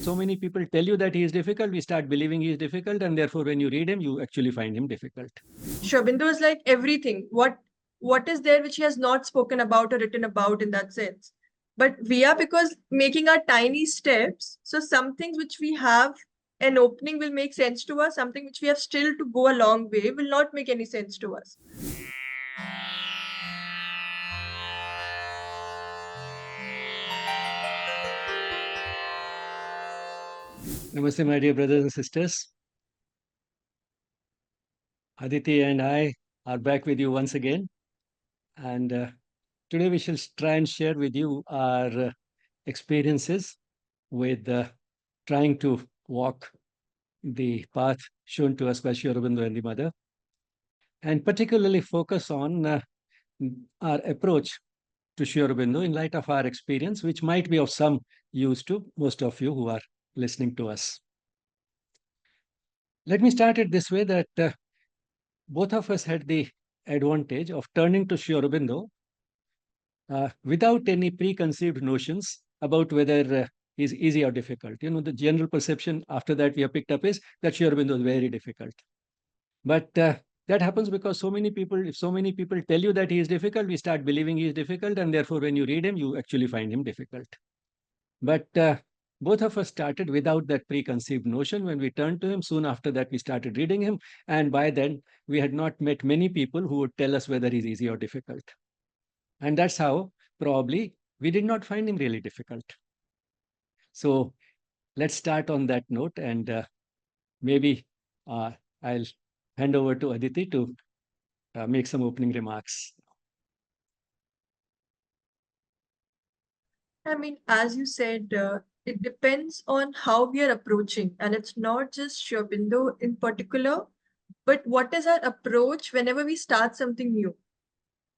so many people tell you that he is difficult, we start believing he is difficult, and therefore when you read him, you actually find him difficult. Sri Aurobindo is like everything. What is there which he has not spoken about or written about in that sense? But we are, because making our tiny steps, so some things which we have an opening will make sense to us, something which we have still to go a long way will not make any sense to us. Namaste, my dear brothers and sisters. Aditi and I are back with you once again. And today we shall try and share with you our experiences with trying to walk the path shown to us by Sri Aurobindo and the Mother, and particularly focus on our approach to Sri Aurobindo in light of our experience, which might be of some use to most of you who are listening to us. Let me start it this way, that both of us had the advantage of turning to Sri Aurobindo without any preconceived notions about whether is easy or difficult. You know, the general perception after that we have picked up is that Sri Aurobindo is very difficult. But that happens because if so many people tell you that he is difficult, we start believing he is difficult, and therefore when you read him, you actually find him difficult. But both of us started without that preconceived notion. When we turned to him, soon after that, we started reading him. And by then, we had not met many people who would tell us whether he's easy or difficult. And that's how probably we did not find him really difficult. So let's start on that note. And maybe I'll hand over to Aditi to make some opening remarks. I mean, as you said, it depends on how we are approaching, and it's not just Sri Aurobindo in particular, but what is our approach whenever we start something new.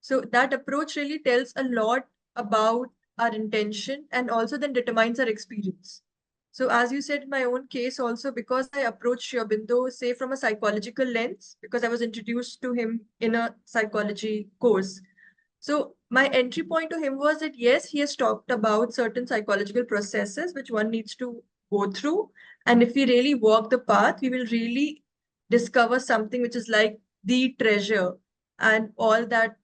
So that approach really tells a lot about our intention and also then determines our experience. So as you said, in my own case also, because I approached Sri Aurobindo, say from a psychological lens, because I was introduced to him in a psychology course. So my entry point to him was that yes, he has talked about certain psychological processes which one needs to go through. And if we really walk the path, we will really discover something which is like the treasure. And all that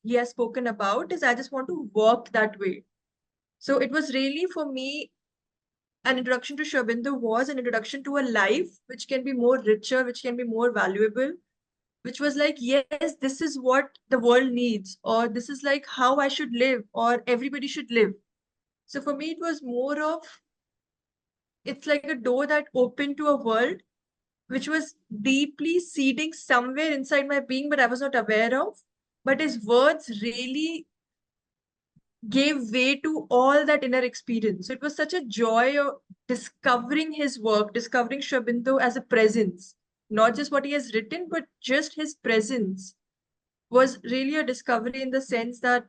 he has spoken about is I just want to walk that way. So it was really for me an introduction to Sri Aurobindo was an introduction to a life which can be more richer, which can be more valuable, which was like, yes, this is what the world needs, or this is like how I should live, or everybody should live. So for me, it was more of it's like a door that opened to a world which was deeply seeding somewhere inside my being, but I was not aware of. But his words really gave way to all that inner experience. So it was such a joy of discovering his work, discovering Sri Aurobindo as a presence, not just what he has written, but just his presence was really a discovery in the sense that,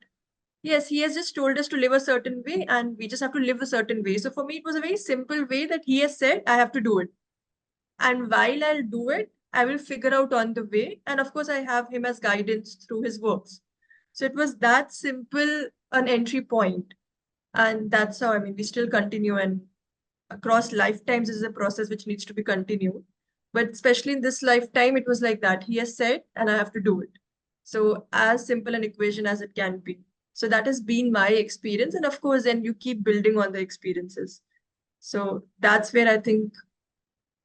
yes, he has just told us to live a certain way and we just have to live a certain way. So for me, it was a very simple way that he has said, I have to do it. And while I'll do it, I will figure out on the way. And of course, I have him as guidance through his works. So it was that simple an entry point. And that's how, I mean, we still continue, and across lifetimes, this is a process which needs to be continued. But especially in this lifetime, it was like that. He has said, and I have to do it. So as simple an equation as it can be. So that has been my experience. And of course, then you keep building on the experiences. So that's where I think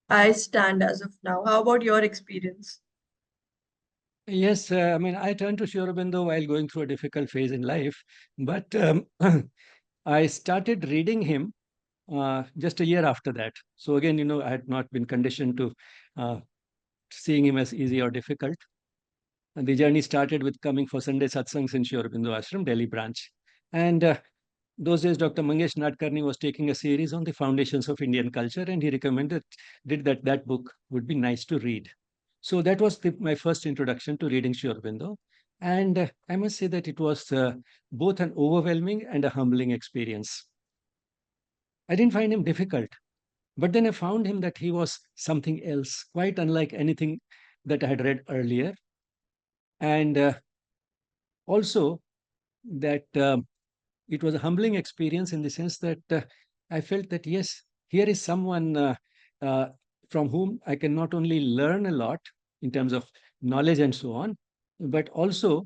I stand as of now. How about your experience? Yes, I mean, I turned to Sri Aurobindo while going through a difficult phase in life, but I started reading him just a year after that. So again, you know, I had not been conditioned to uh, seeing him as easy or difficult. And the journey started with coming for Sunday satsangs in Sri Aurobindo Ashram, Delhi branch. And those days, Dr. Mangesh Nadkarni was taking a series on the foundations of Indian culture, and he recommended did that book would be nice to read. So that was my first introduction to reading Sri Aurobindo. And I must say that it was both an overwhelming and a humbling experience. I didn't find him difficult, but then I found him that he was something else, quite unlike anything that I had read earlier. And also that it was a humbling experience in the sense that I felt that, yes, here is someone uh, from whom I can not only learn a lot in terms of knowledge and so on, but also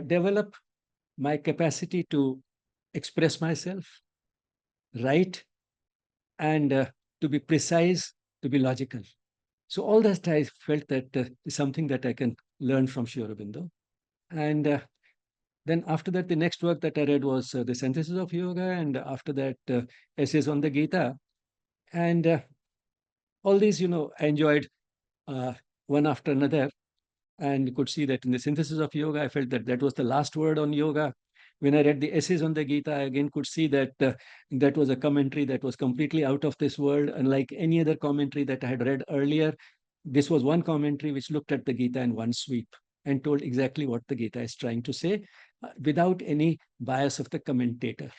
develop my capacity to express myself, write, and to be precise, to be logical. So all that I felt that is something that I can learn from Sri Aurobindo. And then after that, the next work that I read was The Synthesis of Yoga, and after that, Essays on the Gita. And all these, I enjoyed uh, one after another. And you could see that in The Synthesis of Yoga, I felt that that was the last word on yoga. When I read the Essays on the Gita, I again could see that that was a commentary that was completely out of this world. Unlike any other commentary that I had read earlier, this was one commentary which looked at the Gita in one sweep and told exactly what the Gita is trying to say without any bias of the commentator.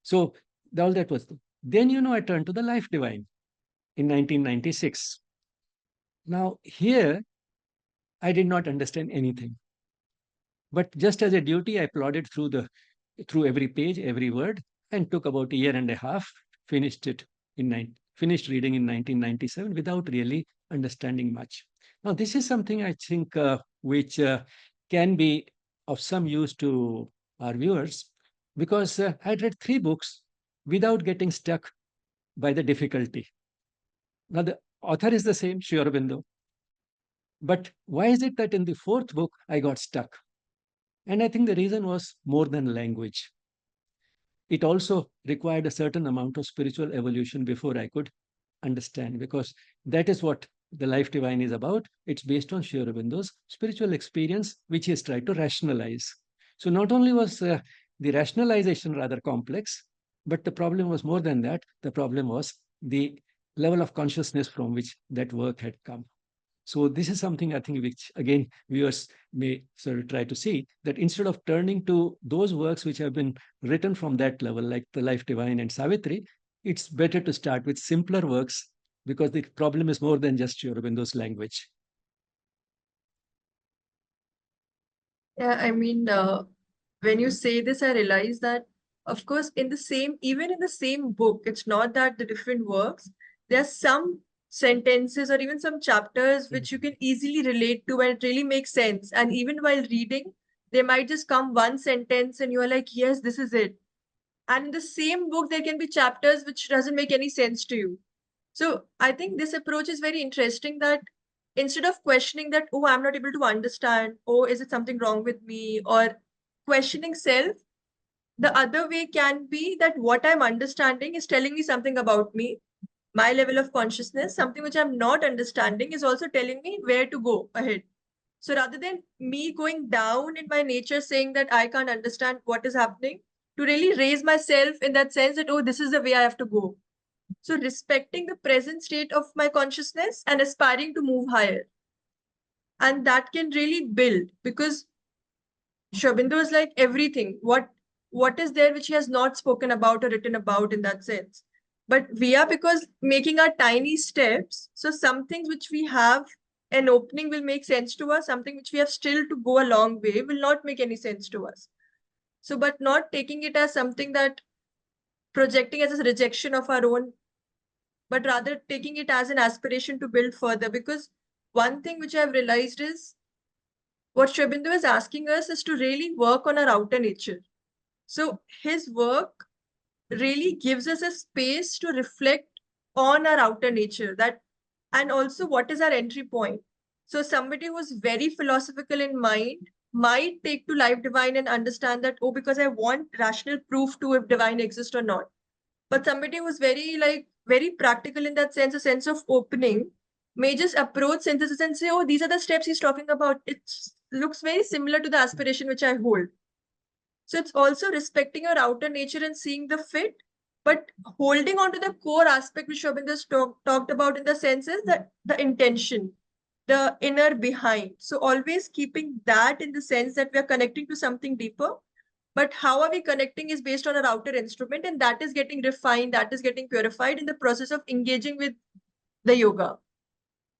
So all that was. Then, I turned to the Life Divine in 1996. Now, here, I did not understand anything. But just as a duty, I plodded through every page, every word, and took about a year and a half. Finished reading in 1997 without really understanding much. Now, this is something I think which can be of some use to our viewers, because I'd read 3 books without getting stuck by the difficulty. Now, the author is the same, Sri Aurobindo, but why is it that in the 4th book I got stuck? And I think the reason was more than language. It also required a certain amount of spiritual evolution before I could understand, because that is what the Life Divine is about. It's based on Sri Aurobindo's spiritual experience, which he has tried to rationalize. So not only was the rationalization rather complex, but the problem was more than that. The problem was the level of consciousness from which that work had come. So this is something I think which, again, viewers may sort of try to see, that instead of turning to those works which have been written from that level, like The Life Divine and Savitri, it's better to start with simpler works, because the problem is more than just Sri Aurobindo's language. Yeah, I mean, when you say this, I realize that, of course, even in the same book, it's not that the different works, there are some sentences or even some chapters which you can easily relate to and it really makes sense. And even while reading, there might just come one sentence and you are like, yes, this is it. And in the same book, there can be chapters which doesn't make any sense to you. So I think this approach is very interesting, that instead of questioning that, oh, I'm not able to understand, oh, is it something wrong with me, or questioning self, the other way can be that what I'm understanding is telling me something about me, my level of consciousness. Something which I'm not understanding is also telling me where to go ahead. So rather than me going down in my nature saying that I can't understand what is happening, to really raise myself in that sense that, oh, this is the way I have to go. So respecting the present state of my consciousness and aspiring to move higher. And that can really build, because Shobindo is like everything. What is there which he has not spoken about or written about in that sense? But we are, because making our tiny steps, so some things which we have an opening will make sense to us, something which we have still to go a long way will not make any sense to us. So, but not taking it as something that projecting as a rejection of our own, but rather taking it as an aspiration to build further. Because one thing which I've realized is what Shrebindo is asking us is to really work on our outer nature. So his work really gives us a space to reflect on our outer nature, that, and also what is our entry point. So somebody who's very philosophical in mind might take to Life Divine and understand that, oh, because I want rational proof to if divine exists or not. But somebody who's very practical in that sense, a sense of opening, may just approach synthesis and say, oh, these are the steps he's talking about. It looks very similar to the aspiration which I hold. So it's also respecting your outer nature and seeing the fit, but holding on to the core aspect which Shobindas talked about, in the sense is that the intention, the inner behind. So always keeping that in the sense that we are connecting to something deeper. But how are we connecting is based on our outer instrument, and that is getting refined, that is getting purified in the process of engaging with the yoga.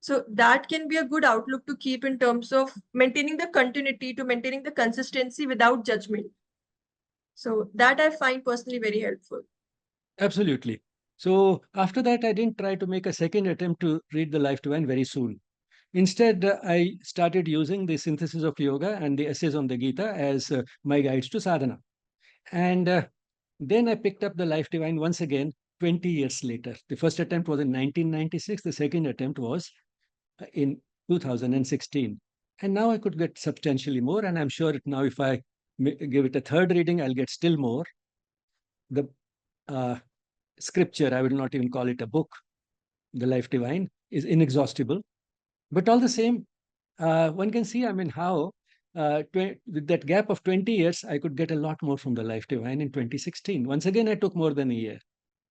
So that can be a good outlook to keep in terms of maintaining the continuity, to maintaining the consistency without judgment. So that I find personally very helpful. Absolutely. So after that, I didn't try to make a second attempt to read the Life Divine very soon. Instead, I started using the synthesis of yoga and the essays on the Gita as my guides to sadhana. And then I picked up the Life Divine once again 20 years later. The first attempt was in 1996. The second attempt was in 2016. And now I could get substantially more. And I'm sure now if I give it a third reading, I'll get still more. The uh, scripture, I will not even call it a book, the Life Divine, is inexhaustible. But all the same, one can see, I mean, how with that gap of 20 years, I could get a lot more from the Life Divine in 2016. Once again, I took more than a year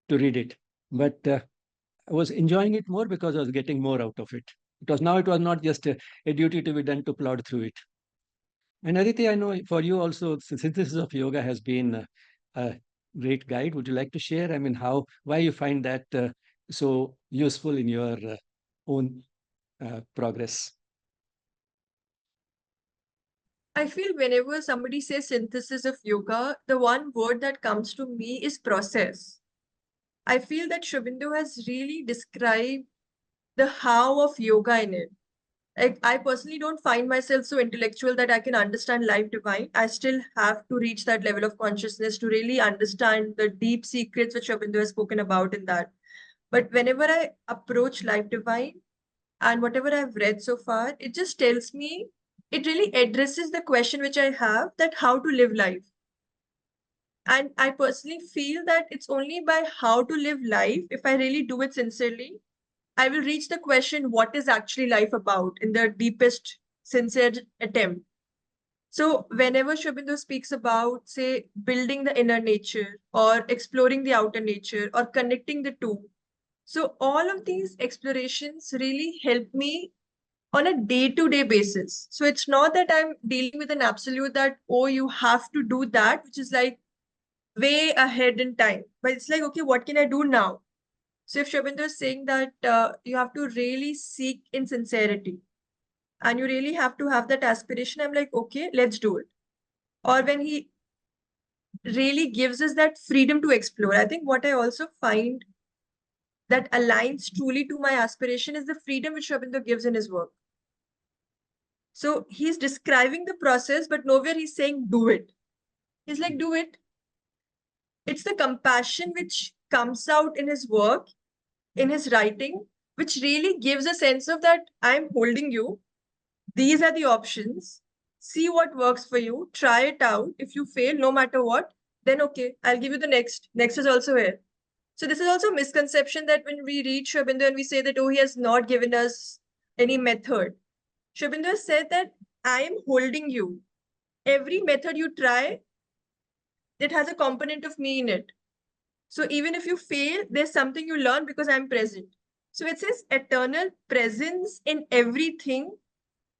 to read it, but I was enjoying it more because I was getting more out of it. Because now it was not just a duty to be done to plod through it. And Aditi, I know for you also, the synthesis of yoga has been a great guide. Would you like to share? I mean, why you find that so useful in your own progress? I feel whenever somebody says synthesis of yoga, the one word that comes to me is process. I feel that Shobindu has really described the how of yoga in it. Like, I personally don't find myself so intellectual that I can understand life divine. I still have to reach that level of consciousness to really understand the deep secrets which Shobindu has spoken about in that. But whenever I approach life divine and whatever I've read so far, it just tells me, it really addresses the question which I have, that how to live life. And I personally feel that it's only by how to live life, if I really do it sincerely, I will reach the question, what is actually life about, in the deepest, sincere attempt. So, whenever Shobindu speaks about, say, building the inner nature or exploring the outer nature or connecting the two, so all of these explorations really help me on a day-to-day basis. So, it's not that I'm dealing with an absolute that, oh, you have to do that, which is like way ahead in time. But it's like, okay, what can I do now? So if Shobindu is saying that you have to really seek in sincerity and you really have to have that aspiration, I'm like, okay, let's do it. Or when he really gives us that freedom to explore, I think what I also find that aligns truly to my aspiration is the freedom which Shobindu gives in his work. So he's describing the process, but nowhere he's saying do it. He's like, do it. It's the compassion which comes out in his work, in his writing, which really gives a sense of that I'm holding you. These are the options. See what works for you. Try it out. If you fail, no matter what, then okay, I'll give you the next. Next is also here. So this is also a misconception that when we read Shobindu and we say that, oh, he has not given us any method. Shobindu has said that I am holding you. Every method you try, it has a component of me in it. So even if you fail, there's something you learn because I'm present. So it says eternal presence in everything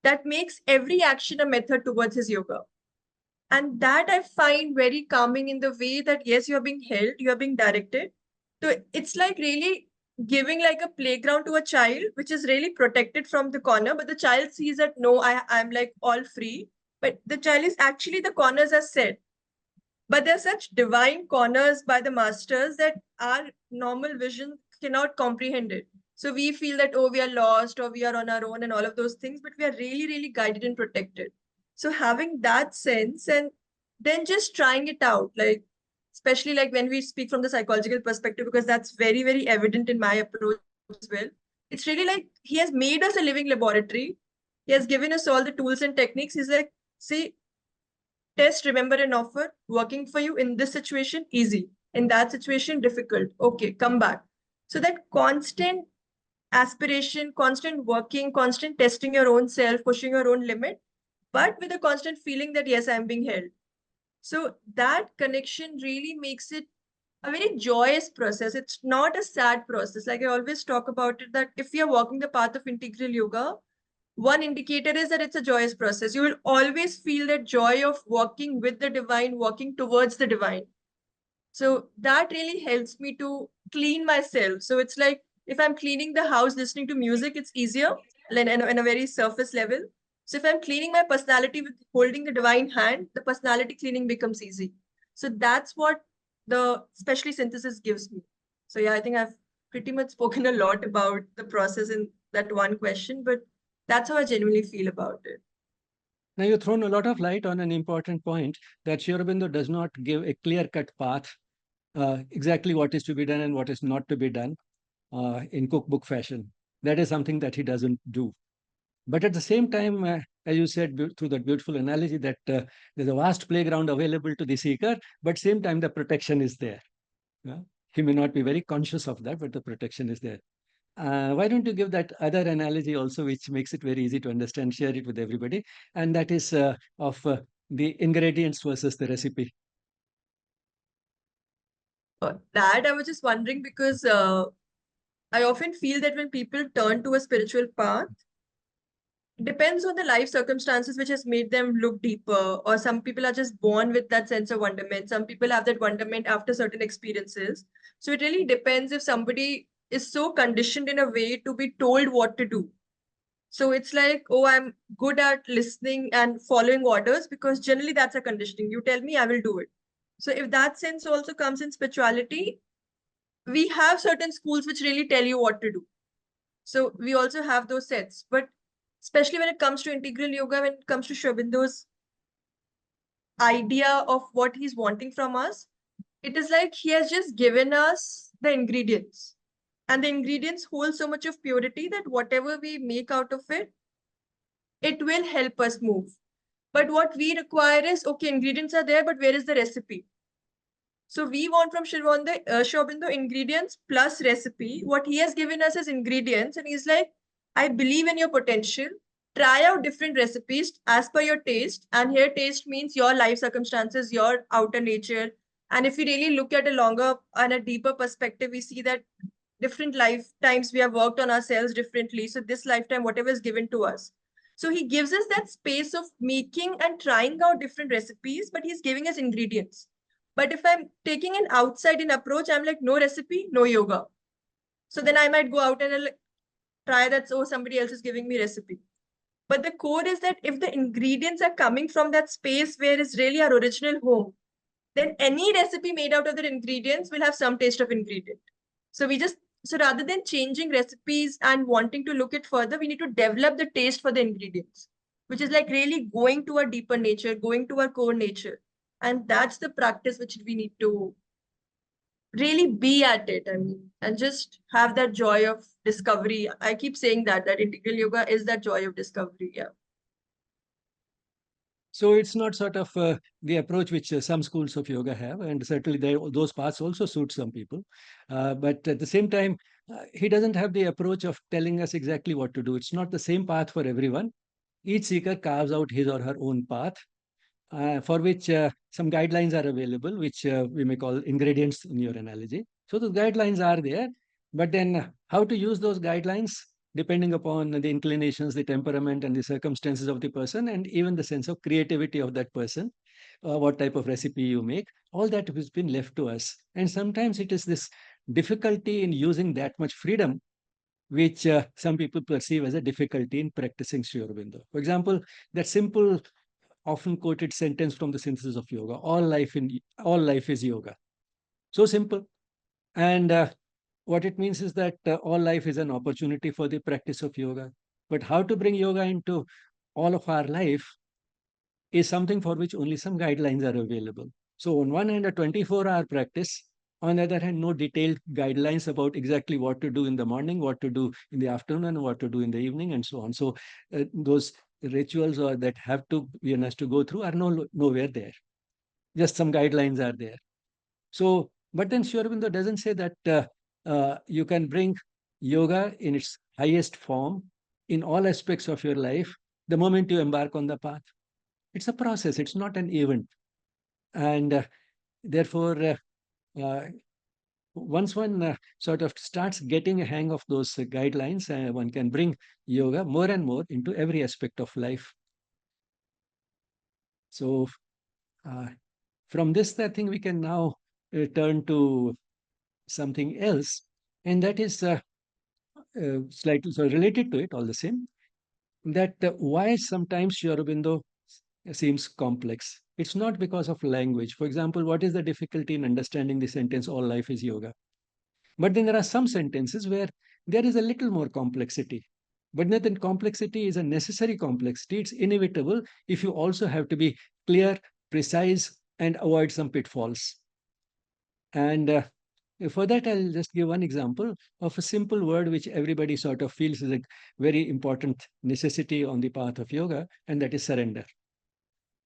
that makes every action a method towards his yoga. And that I find very calming in the way that, yes, you're being held, you're being directed. So it's like really giving like a playground to a child, which is really protected from the corner. But the child sees that, no, I'm like all free. But the child is actually, the corners are set. But they're such divine corners by the masters that our normal vision cannot comprehend it. So we feel that, oh, we are lost or we are on our own and all of those things, but we are really, really guided and protected. So having that sense and then just trying it out, like, especially like when we speak from the psychological perspective, because that's very, very evident in my approach as well. It's really like he has made us a living laboratory. He has given us all the tools and techniques. He's like, see, test, remember, and offer working for you in this situation, easy. In that situation, difficult. Okay, come back. So that constant aspiration, constant working, constant testing your own self, pushing your own limit, but with a constant feeling that, yes, I'm being held. So that connection really makes it a very joyous process. It's not a sad process. Like I always talk about it, that if we are walking the path of integral yoga, one indicator is that it's a joyous process. You will always feel that joy of walking with the divine, walking towards the divine. So that really helps me to clean myself. So it's like if I'm cleaning the house listening to music, it's easier than in a very surface level. So if I'm cleaning my personality with holding the divine hand, the personality cleaning becomes easy. So that's what the especially synthesis gives me. So yeah, I think I've pretty much spoken a lot about the process in that one question, but that's how I genuinely feel about it. Now, you've thrown a lot of light on an important point that Sri Aurobindo does not give a clear-cut path, exactly what is to be done and what is not to be done in cookbook fashion. That is something that he doesn't do. But at the same time, as you said through that beautiful analogy, that there's a vast playground available to the seeker, but same time the protection is there. Yeah? He may not be very conscious of that, but the protection is there. Why don't you give that other analogy also, which makes it very easy to understand, share it with everybody, and that is of the ingredients versus the recipe. That I was just wondering because I often feel that when people turn to a spiritual path, depends on the life circumstances which has made them look deeper, or some people are just born with that sense of wonderment. Some people have that wonderment after certain experiences. So it really depends if somebody is so conditioned in a way to be told what to do. So it's like, oh, I'm good at listening and following orders because generally that's a conditioning. You tell me, I will do it. So if that sense also comes in spirituality, we have certain schools which really tell you what to do. So we also have those sets. But especially when it comes to integral yoga, when it comes to Sri Aurobindo's idea of what he's wanting from us, it is like he has just given us the ingredients. And the ingredients hold so much of purity that whatever we make out of it, it will help us move. But what we require is, okay, ingredients are there, but where is the recipe? So we want from Sri Aurobindo ingredients plus recipe. What he has given us is ingredients, and he's like, I believe in your potential. Try out different recipes as per your taste. And here, taste means your life circumstances, your outer nature. And if we really look at a longer and a deeper perspective, we see that different lifetimes we have worked on ourselves differently. So this lifetime, whatever is given to us. So he gives us that space of making and trying out different recipes, but he's giving us ingredients. But if I'm taking an outside in approach, I'm like, no recipe, no yoga. So then I might go out and I'll like, try that. So somebody else is giving me recipe. But the core is that if the ingredients are coming from that space where it's really our original home, then any recipe made out of the ingredients will have some taste of ingredient. So we just so rather than changing recipes and wanting to look it further, we need to develop the taste for the ingredients, which is like really going to our deeper nature, going to our core nature. And that's the practice which we need to really be at it. I mean, and just have that joy of discovery. I keep saying that integral yoga is that joy of discovery. Yeah. So it's not sort of the approach which some schools of yoga have, and certainly those paths also suit some people. But at the same time, he doesn't have the approach of telling us exactly what to do. It's not the same path for everyone. Each seeker carves out his or her own path, for which some guidelines are available, which we may call ingredients in your analogy. So the guidelines are there, but then how to use those guidelines depending upon the inclinations, the temperament, and the circumstances of the person, and even the sense of creativity of that person, what type of recipe you make, all that has been left to us. And sometimes it is this difficulty in using that much freedom which some people perceive as a difficulty in practicing Sri Aurobindo. For example, that simple often quoted sentence from the synthesis of yoga: all life is yoga. So simple. And what it means is that all life is an opportunity for the practice of yoga. But how to bring yoga into all of our life is something for which only some guidelines are available. So on one hand, a 24-hour practice. On the other hand, no detailed guidelines about exactly what to do in the morning, what to do in the afternoon, what to do in the evening, and so on. So those rituals or that have to be has to go through are nowhere there. Just some guidelines are there. So, but then Sri Aurobindo doesn't say that you can bring yoga in its highest form in all aspects of your life the moment you embark on the path. It's a process, it's not an event. And therefore, uh, once one sort of starts getting a hang of those guidelines, one can bring yoga more and more into every aspect of life. So, uh, from this, I think we can now turn to something else, and that is slightly so related to it, all the same. That why sometimes Sri Aurobindo seems complex. It's not because of language. For example, what is the difficulty in understanding the sentence "all life is yoga"? But then there are some sentences where there is a little more complexity. But then complexity is a necessary complexity. It's inevitable if you also have to be clear, precise, and avoid some pitfalls. And for that, I'll just give one example of a simple word which everybody sort of feels is a very important necessity on the path of yoga, and that is surrender.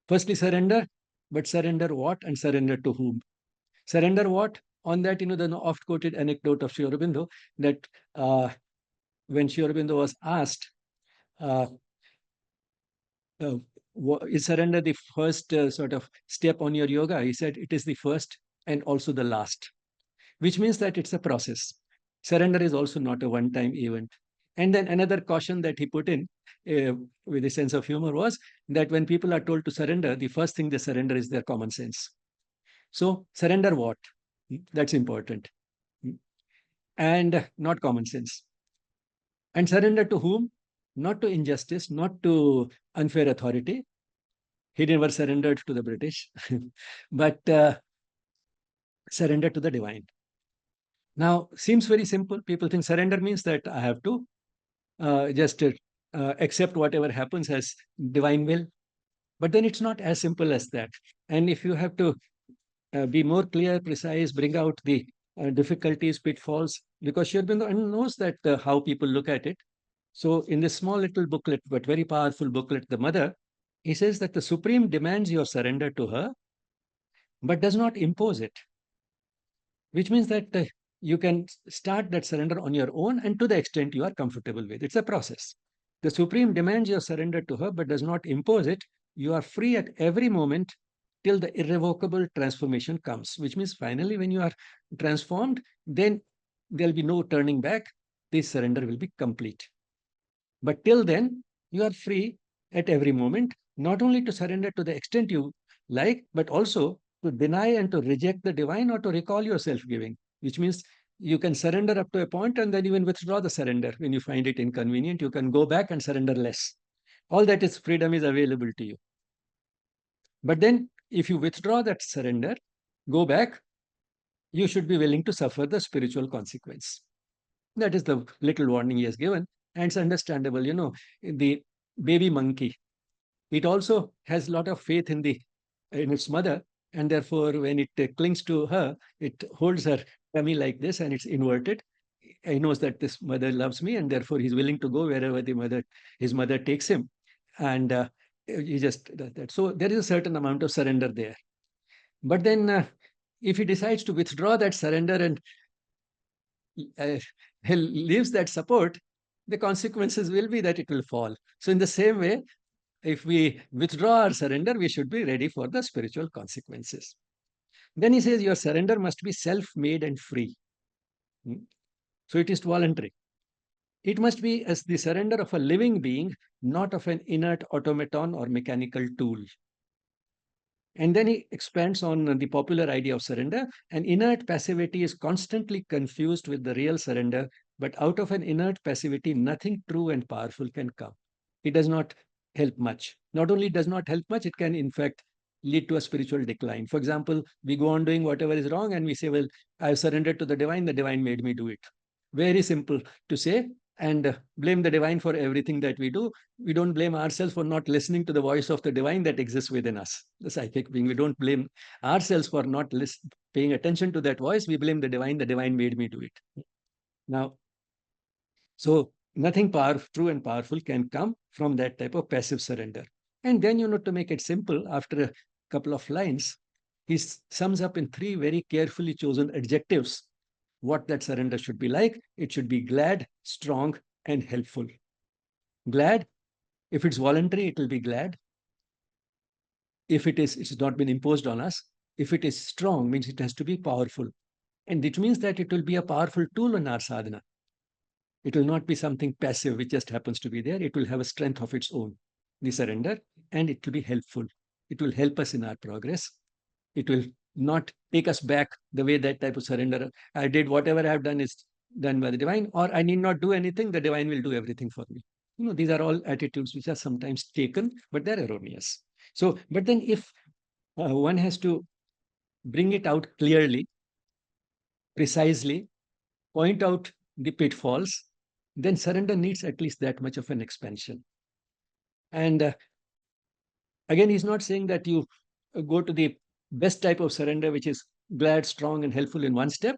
Firstly, surrender, but surrender what and surrender to whom? Surrender what? On that, the oft quoted anecdote of Sri Aurobindo that when Sri Aurobindo was asked, uh, uh, is surrender the first sort of step on your yoga? He said, it is the first and also the last, which means that it's a process. Surrender is also not a one time event. And then another caution that he put in with a sense of humor was that when people are told to surrender, the first thing they surrender is their common sense. So, surrender what? That's important. And not common sense. And surrender to whom? Not to injustice, not to unfair authority. He never surrendered to the British, but surrender to the divine. Now, seems very simple. People think surrender means that I have to just accept whatever happens as divine will. But then it's not as simple as that. And if you have to be more clear, precise, bring out the difficulties, pitfalls, because Sri Aurobindo knows that how people look at it. So in this small little booklet, but very powerful booklet, The Mother, he says that the Supreme demands your surrender to her, but does not impose it, which means that you can start that surrender on your own and to the extent you are comfortable with. It's a process. The Supreme demands your surrender to her, but does not impose it. You are free at every moment till the irrevocable transformation comes, which means finally, when you are transformed, then there'll be no turning back. This surrender will be complete. But till then, you are free at every moment, not only to surrender to the extent you like, but also to deny and to reject the divine or to recall your self giving, which means you can surrender up to a point and then even withdraw the surrender when you find it inconvenient. You can go back and surrender less. All that is freedom is available to you. But then, if you withdraw that surrender, go back, you should be willing to suffer the spiritual consequence. That is the little warning he has given. And it's understandable, the baby monkey, it also has a lot of faith in its mother, and therefore when it clings to her, it holds her tummy like this and it's inverted. He knows that this mother loves me, and therefore he's willing to go wherever his mother takes him, and he just does that. So there is a certain amount of surrender there. But then, if he decides to withdraw that surrender and uh, leaves that support, the consequences will be that it will fall. So in the same way, if we withdraw our surrender, we should be ready for the spiritual consequences. Then he says, your surrender must be self made and free. So it is voluntary. It must be as the surrender of a living being, not of an inert automaton or mechanical tool. And then he expands on the popular idea of surrender. An inert passivity is constantly confused with the real surrender, but out of an inert passivity, nothing true and powerful can come. It does not help much. Not only does not help much, it can in fact lead to a spiritual decline. For example, we go on doing whatever is wrong and we say, well, I've surrendered to the divine made me do it. Very simple to say, and blame the divine for everything that we do. We don't blame ourselves for not listening to the voice of the divine that exists within us, the psychic being. We don't blame ourselves for not paying attention to that voice. We blame the divine made me do it. Now, so nothing true and powerful can come from that type of passive surrender. And then, to make it simple, after a couple of lines, he sums up in three very carefully chosen adjectives what that surrender should be like. It should be glad, strong, and helpful. Glad, if it's voluntary, it will be glad. If it's not been imposed on us. If it is strong, means it has to be powerful. And it means that it will be a powerful tool in our sadhana. It will not be something passive which just happens to be there. It will have a strength of its own, the surrender, and it will be helpful. It will help us in our progress. It will not take us back the way that type of surrender. I did whatever I have done is done by the divine, or I need not do anything. The divine will do everything for me. These are all attitudes which are sometimes taken, but they're erroneous. So, but then if one has to bring it out clearly, precisely, point out the pitfalls, then surrender needs at least that much of an expansion. And again, he's not saying that you go to the best type of surrender, which is glad, strong, and helpful in one step.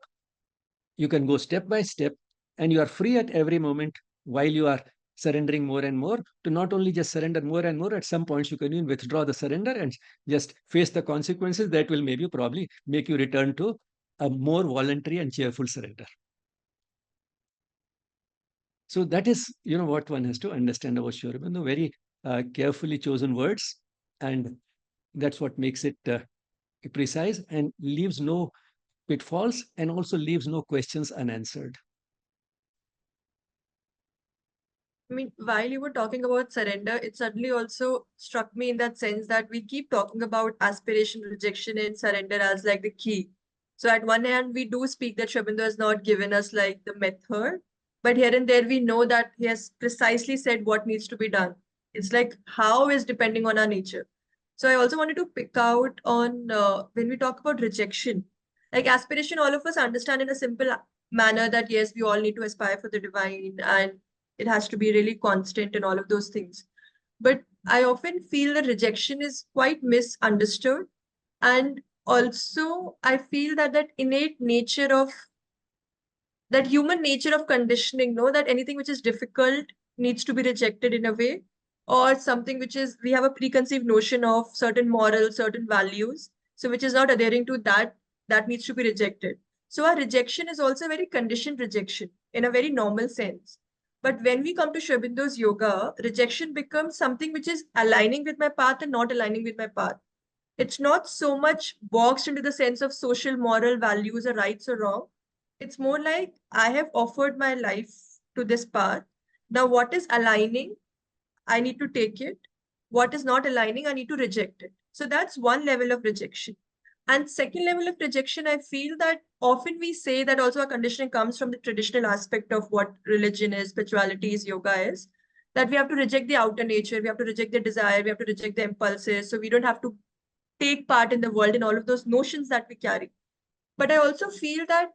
You can go step by step, and you are free at every moment while you are surrendering more and more, to not only just surrender more and more. At some points you can even withdraw the surrender and just face the consequences that will maybe probably make you return to a more voluntary and cheerful surrender. So that is, what one has to understand about Sri Aurobindo. Very carefully chosen words, and that's what makes it precise and leaves no pitfalls, and also leaves no questions unanswered. I mean, while you were talking about surrender, it suddenly also struck me in that sense that we keep talking about aspiration, rejection, and surrender as like the key. So at one hand, we do speak that Sri Aurobindo has not given us like the method, but here and there we know that he has precisely said what needs to be done. It's like how is depending on our nature. So I also wanted to pick out on when we talk about rejection, like aspiration, all of us understand in a simple manner that yes, we all need to aspire for the divine and it has to be really constant and all of those things. But I often feel that rejection is quite misunderstood. And also, I feel that that innate nature of that human nature of conditioning, no, that anything which is difficult needs to be rejected in a way, or something which is we have a preconceived notion of certain morals, certain values, so which is not adhering to that, that needs to be rejected. So our rejection is also a very conditioned rejection in a very normal sense. But when we come to Sri Aurobindo's yoga, rejection becomes something which is aligning with my path and not aligning with my path. It's not so much boxed into the sense of social moral values or rights or wrong. It's more like I have offered my life to this path. Now, what is aligning, I need to take it. What is not aligning, I need to reject it. So that's one level of rejection. And second level of rejection, I feel that often we say that also our conditioning comes from the traditional aspect of what religion is, spirituality is, yoga is, that we have to reject the outer nature, we have to reject the desire, we have to reject the impulses. So we don't have to take part in the world and all of those notions that we carry. But I also feel that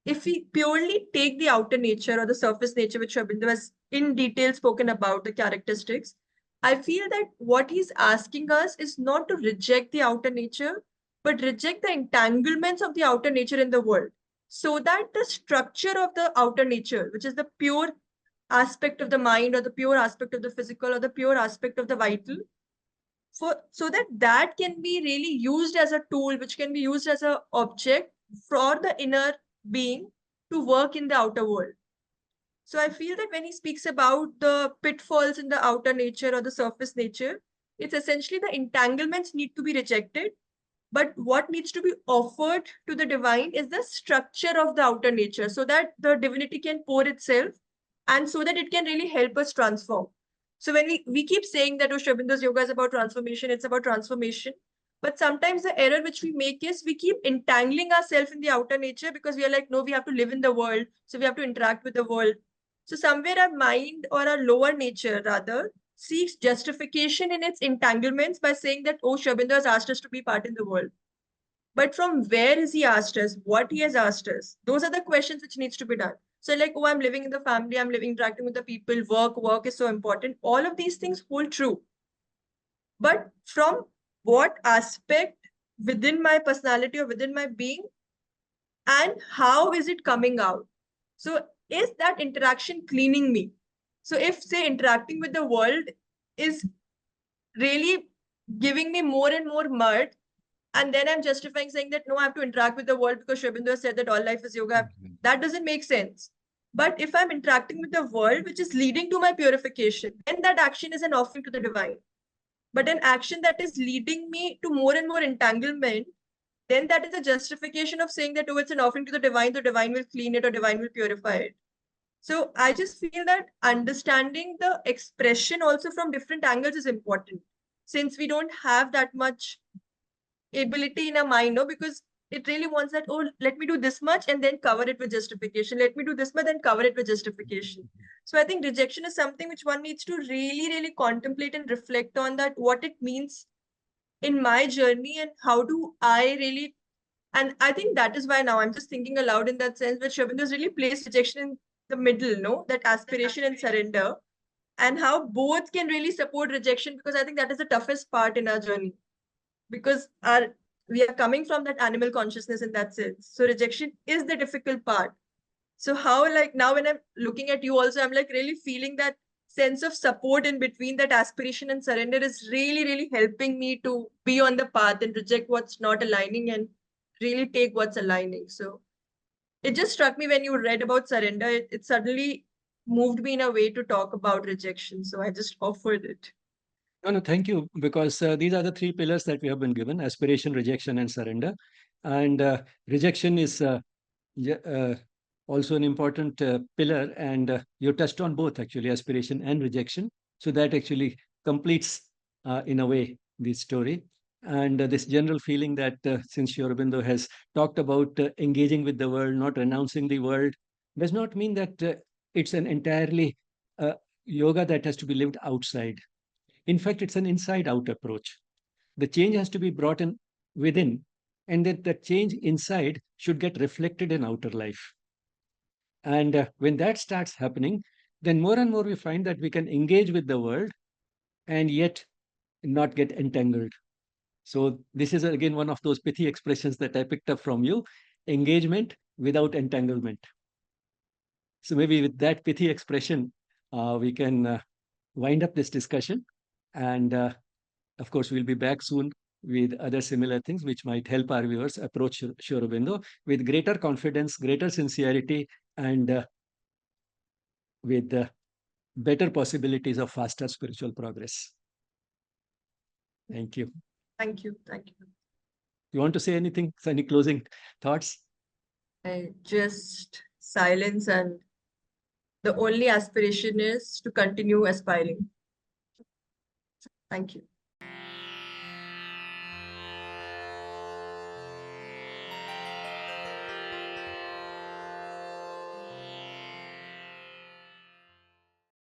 if we purely take the outer nature or the surface nature, which Sri Aurobindo has in detail spoken about, the characteristics, I feel that what he's asking us is not to reject the outer nature, but reject the entanglements of the outer nature in the world, so that the structure of the outer nature, which is the pure aspect of the mind or the pure aspect of the physical or the pure aspect of the vital, for so that that can be really used as a tool, which can be used as a object for the inner being to work in the outer world. So I feel that when he speaks about the pitfalls in the outer nature or the surface nature, it's essentially the entanglements need to be rejected, but what needs to be offered to the divine is the structure of the outer nature, so that the divinity can pour itself and so that it can really help us transform. So when we keep saying that, oh, Sri Aurobindo's yoga is about transformation, it's about transformation. But sometimes the error which we make is we keep entangling ourselves in the outer nature because we are like, no, we have to live in the world. So we have to interact with the world. So somewhere our mind or our lower nature rather seeks justification in its entanglements by saying that, oh, Sri Aurobindo has asked us to be part in the world. But from where has he asked us? What he has asked us? Those are the questions which needs to be done. So like, oh, I'm living in the family, I'm living, interacting with the people, work is so important. All of these things hold true. But from what aspect within my personality or within my being, and how is it coming out? So is that interaction cleaning me? So if say interacting with the world is really giving me more and more mud, and then I'm justifying saying that no, I have to interact with the world because Sri Aurobindo said that all life is yoga. That doesn't make sense. But if I'm interacting with the world, which is leading to my purification, then that action is an offering to the divine. But an action that is leading me to more and more entanglement, then that is a justification of saying that, oh, it's an offering to the divine will clean it or divine will purify it. So I just feel that understanding the expression also from different angles is important, since we don't have that much ability in our mind, no, because it really wants that, oh, let me do this much and then cover it with justification. Let me do this much, then cover it with justification. So I think rejection is something which one needs to really, really contemplate and reflect on, that what it means in my journey and how do I really And I think that is why now I'm just thinking aloud in that sense, where Sri Aurobindo's really placed rejection in the middle, no? That aspiration and surrender, and how both can really support rejection, because I think that is the toughest part in our journey. Because we are coming from that animal consciousness in that sense. So rejection is the difficult part. So how, like, now when I'm looking at you also, I'm like really feeling that sense of support in between, that aspiration and surrender is really, really helping me to be on the path and reject what's not aligning and really take what's aligning. So it just struck me when you read about surrender, it suddenly moved me in a way to talk about rejection. So I just offered it. No, no, thank you, because these are the three pillars that we have been given: aspiration, rejection, and surrender. And rejection is also an important pillar, and you touched on both actually, aspiration and rejection. So that actually completes, in a way, the story. And this general feeling that since Sri Aurobindo has talked about engaging with the world, not renouncing the world, does not mean that it's an entirely yoga that has to be lived outside. In fact, it's an inside out approach. The change has to be brought in within, and that the change inside should get reflected in outer life. And when that starts happening, then more and more we find that we can engage with the world and yet not get entangled. So, this is again one of those pithy expressions that I picked up from you: engagement without entanglement. So, maybe with that pithy expression, we can wind up this discussion. And of course, we'll be back soon with other similar things which might help our viewers approach Sri Aurobindo with greater confidence, greater sincerity, and with better possibilities of faster spiritual progress. Thank you. Thank you. Thank you. You want to say anything? Any closing thoughts? I just silence, and the only aspiration is to continue aspiring. Thank you.